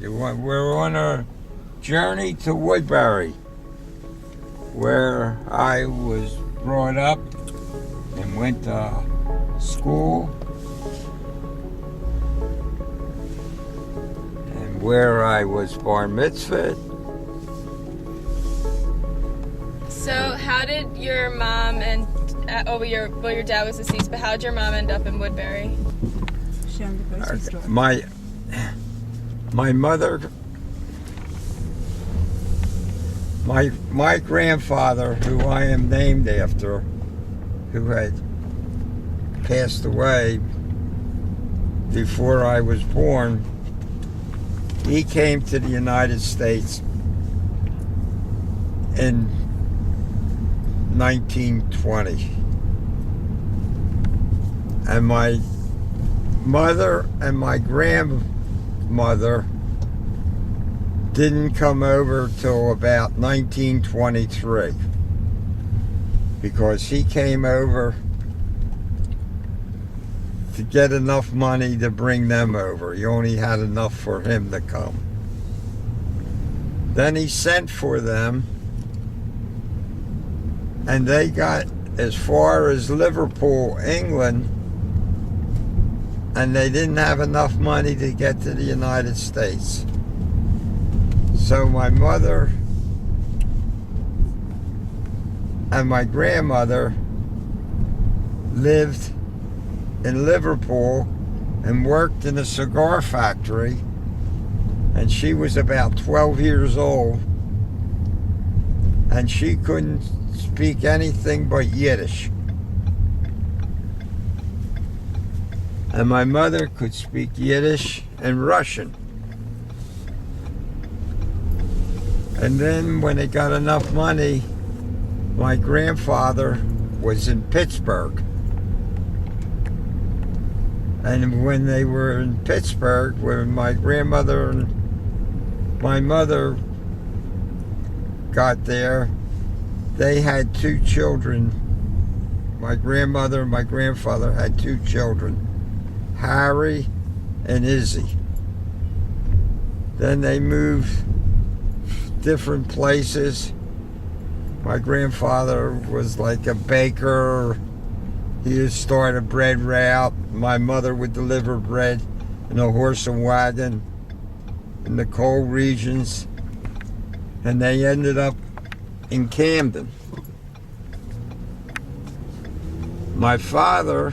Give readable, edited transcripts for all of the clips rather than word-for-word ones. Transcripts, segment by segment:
We're on a journey to Woodbury, where I was brought up and went to school, and where I was bar mitzvahed. So how did your mom and your dad was deceased, but how did your mom end up in Woodbury? Show him the grocery store. My mother, my grandfather, who I am named after, who had passed away before I was born, he came to the United States in 1920. And my mother and my grandmother didn't come over till about 1923, because he came over to get enough money to bring them over. He only had enough for him to come. Then he sent for them, and they got as far as Liverpool, England, and they didn't have enough money to get to the United States. So my mother and my grandmother lived in Liverpool and worked in a cigar factory, and she was about 12 years old, and she couldn't speak anything but Yiddish. And my mother could speak Yiddish and Russian. And then when they got enough money, my grandfather was in Pittsburgh. And when they were in Pittsburgh, when my grandmother and my mother got there, they had 2 children. My grandmother and my grandfather had 2 children, Harry and Izzy. Then they moved different places. My grandfather was like a baker. He would start a bread route. My mother would deliver bread in a horse and wagon in the coal regions. And they ended up in Camden. My father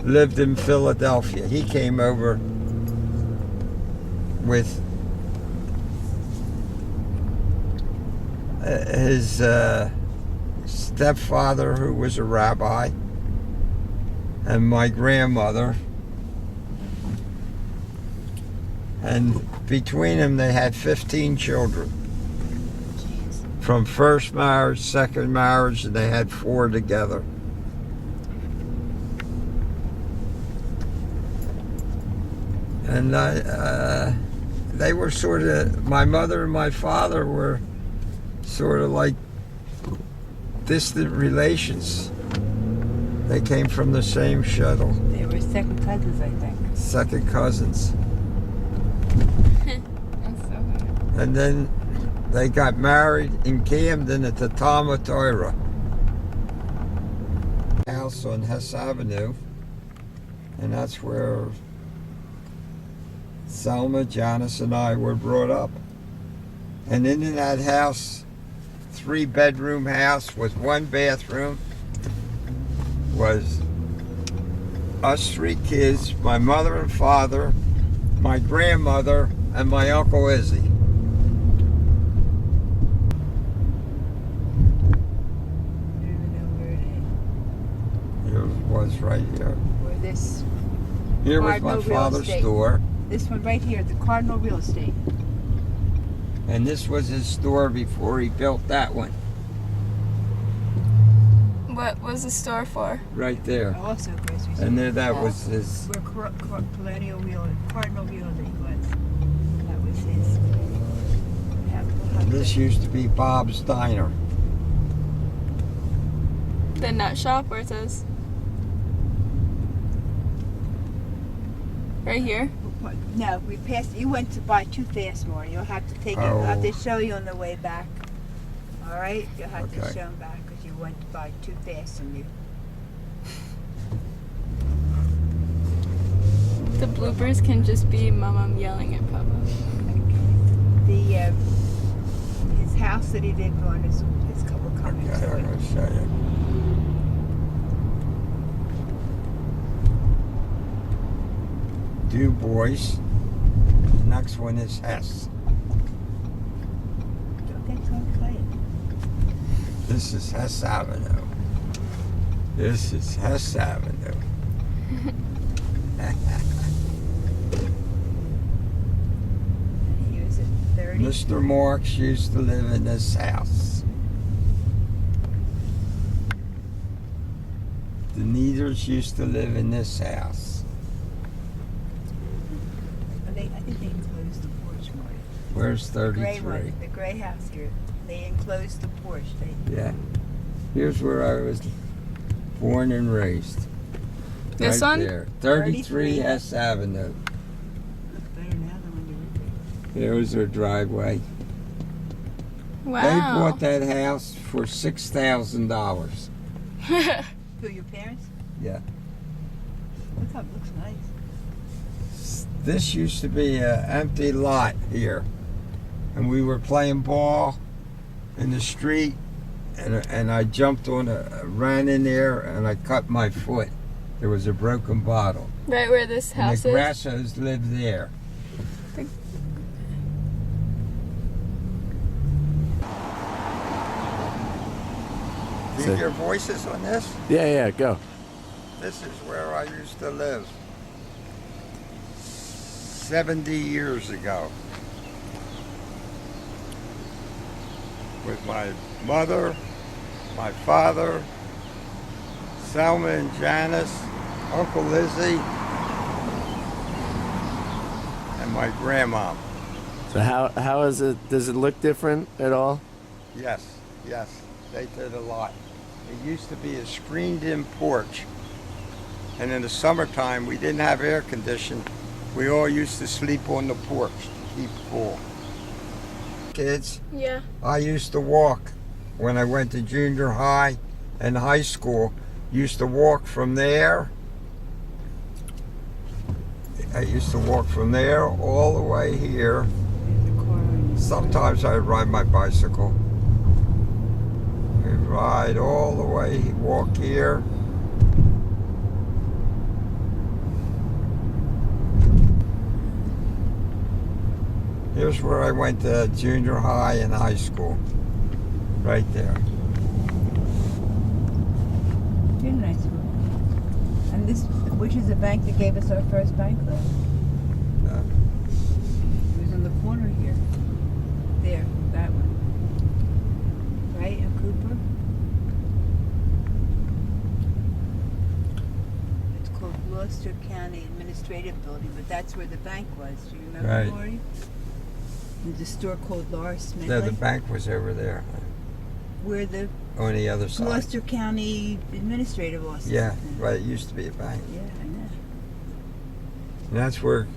lived in Philadelphia. He came over with his stepfather, who was a rabbi, and my grandmother. And between them, they had 15 children. From first marriage, second marriage, and they had 4 together. And they were sort of, my mother and my father were sort of like distant relations. They came from the same shuttle. They were second cousins, I think. Second cousins. That's so weird. And then they got married in Camden at the Talmud Torah house on Hess Avenue, and that's where Selma, Janice, and I were brought up. And in that house, 3-bedroom house with 1 bathroom, was us 3 kids, my mother and father, my grandmother, and my Uncle Izzy. It was right here. Where this Here was Cardinal my Real father's Estate. store. This one right here, the Cardinal Real Estate. And this was his store before he built that one. What was the store for? Right there. Also grocery store. And there that was his. Where Cardinal Real Estate was. That was his. And this used to be Bob's Diner. The nut shop, where it says? Right here? No, we passed. You went by too fast, Marty. You'll have to take it. I'll have to show you on the way back. All right? You'll have to Okay. show them back because you went by too fast and you. The bloopers can just be Mama yelling at Papa. The his house that he lived on is we're coming Okay, to I'm it. going to show you. Du Bois. The next one is Hess. Don't get so excited. This is Hess Avenue. This is Hess Avenue. He was at 30. Mr. Marks used to live in this house. The Needers used to live in this house. I think they enclosed the porch, Marty. Where's The gray 33? one, the gray house here. They enclosed the porch. Yeah. Here's where I was born and raised. This right one? there. 33 33. Hess Avenue. Look better now than when you were There was their driveway. They Wow. bought that house for $6,000. there. Who, your parents? Yeah. Look how it looks nice. This used to be an empty lot here, and we were playing ball in the street, and I jumped on ran in there, and I cut my foot. There was a broken bottle, Right where this and house the is. Grassos lived there. The- Do you hear voices on this? Yeah, go. This is where I used to live 70 years ago with my mother, my father, Selma and Janice, Uncle Lizzie, and my grandma. So how is it? Does it look different at all? Yes, they did a lot. It used to be a screened-in porch, and in the summertime we didn't have air conditioning. We all used to sleep on the porch to keep cool. Kids, Yeah. I used to walk when I went to junior high and high school. Used to walk from there. I used to walk from there all the way here. There's a car on this. Sometimes I'd ride my bicycle. I'd ride all the way, walk here. Here's where I went to junior high and high school. Right there. You're nice one. And this, which is the bank that gave us our first bank loan? It was on the corner here. There, that one. Right, in Cooper? It's called Gloucester County Administrative Building, but that's where the bank was. Do you remember, Right. Lori? There's a store called Laura Smith. Yeah, the bank was over there Where the on the other side. Gloucester County Administrative Office. Yeah, is. right. It used to be a bank. Yeah, I know. And that's where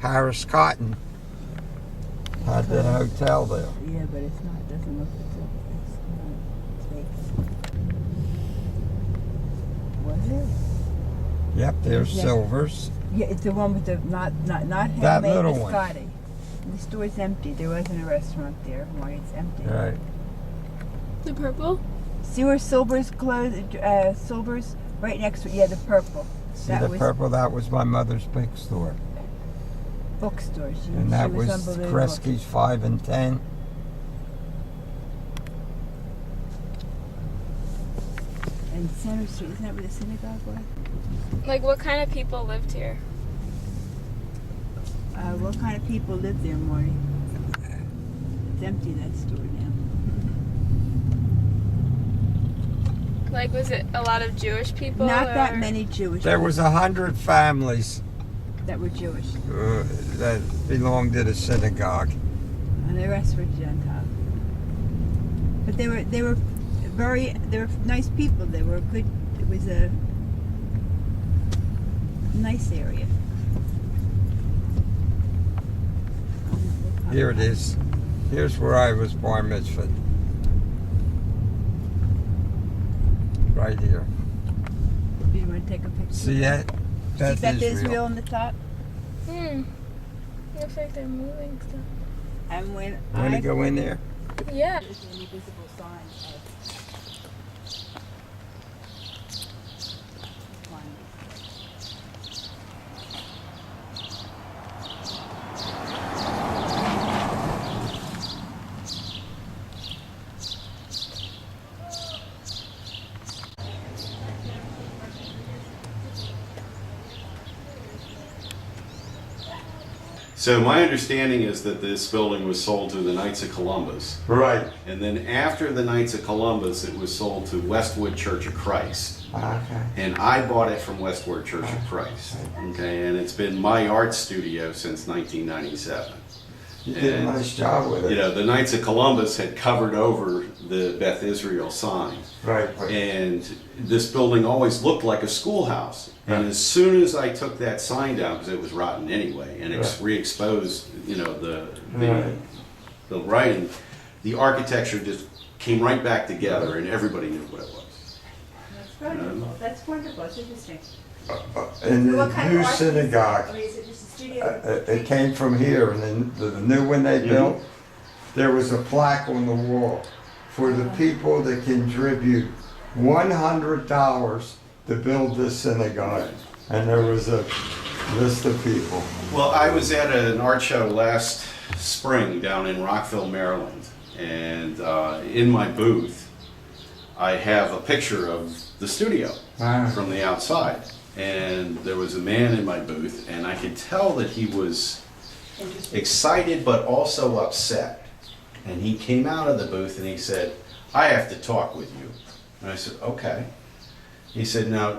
Harris Cotton had the hotel there. Yeah, but it's not. Doesn't look it's Was it? Yep, there's Yeah. Silver's. Yeah, it's the one with the not handmade. That little it's one. Scotty. The store's empty. There wasn't a restaurant there. Why it's empty? Right. The purple? See where Silver's closed? Silver's right next to it. Yeah, the purple. See That the was purple? That was my mother's big store. bookstore. And that she was unbelievable. Kresge's 5 and 10. And Center Street. Isn't that where the synagogue was? Like, what kind of people lived here? What kind of people live there, Marty? It's empty, that store now. Like, was it a lot of Jewish people? Not that or- many Jewish There people was 100 families that were Jewish. that belonged to the synagogue. And the rest were Gentile. But they were nice people. They were good. It was a nice area. Here it is. Here's where I was bar mitzvahed. Right here. Do you want to take a picture? See that? See That's Beth Israel Israel. on the top? Looks like they're moving stuff. And when Want to go in there? Yeah. There's any visible signs of one. So my understanding is that this building was sold to the Knights of Columbus. Right. And then after the Knights of Columbus, it was sold to Westwood Church of Christ. Okay. And I bought it from Westwood Church of Christ. Okay, and it's been my art studio since 1997. You did a nice job with it. You know, the Knights of Columbus had covered over the Beth Israel sign. Right. And this building always looked like a schoolhouse. And as soon as I took that sign down, because it was rotten anyway, and re-exposed, you know, the writing, the architecture just came right back together, and everybody knew what it was. That's wonderful. That's wonderful. It's interesting. In the What kind of new art is it? synagogue, Or is it just a studio? it came from here, and then the new one they built, there was a plaque on the wall for the people that contribute $100 to build this synagogue. And there was a list of people. Well, I was at an art show last spring down in Rockville, Maryland, and in my booth, I have a picture of the studio from the outside. And there was a man in my booth, and I could tell that he was excited but also upset. And he came out of the booth and he said, "I have to talk with you." And I said, "Okay." He said, "Now,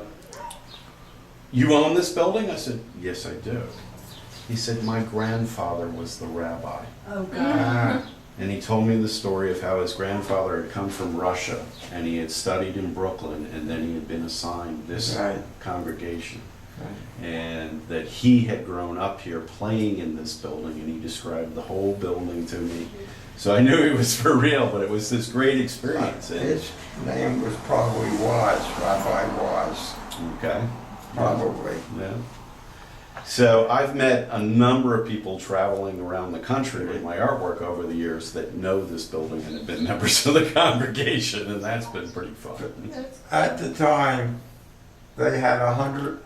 you own this building?" I said, "Yes, I do." He said, "My grandfather was the rabbi." Oh, God. And he told me the story of how his grandfather had come from Russia and he had studied in Brooklyn, and then he had been assigned this congregation. And that he had grown up here playing in this building, and he described the whole building to me. So I knew it was for real, but it was this great experience. His name was probably Wise, Rabbi Wise. Okay. Probably. Yeah. So I've met a number of people traveling around the country with my artwork over the years that know this building and have been members of the congregation, and that's been pretty fun. At the time, they had 100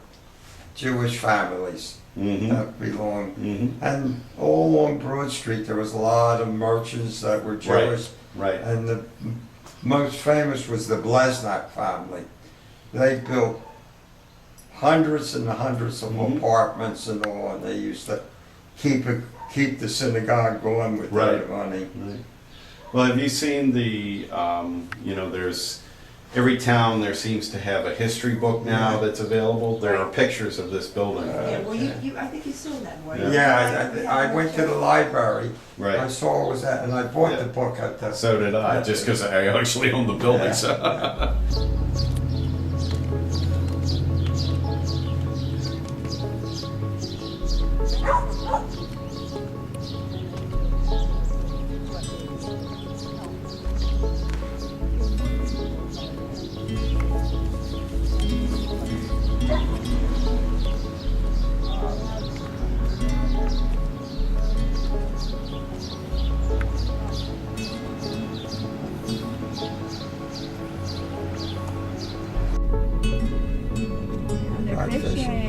Jewish families that belonged. And all along Broad Street, there was a lot of merchants that were Jewish. Right. And the most famous was the Blesnak family. They built hundreds and hundreds of apartments and all, and they used to keep the synagogue going with their money. Right. Well, have you seen the, you know, there's, every town there seems to have a history book now that's available. There are pictures of this building. Yeah, well, I think you saw that one. I went to the library. Right. I saw it was that, and I bought the book at that. So did I, just because I actually own the building. Yeah. So. And they're fishing.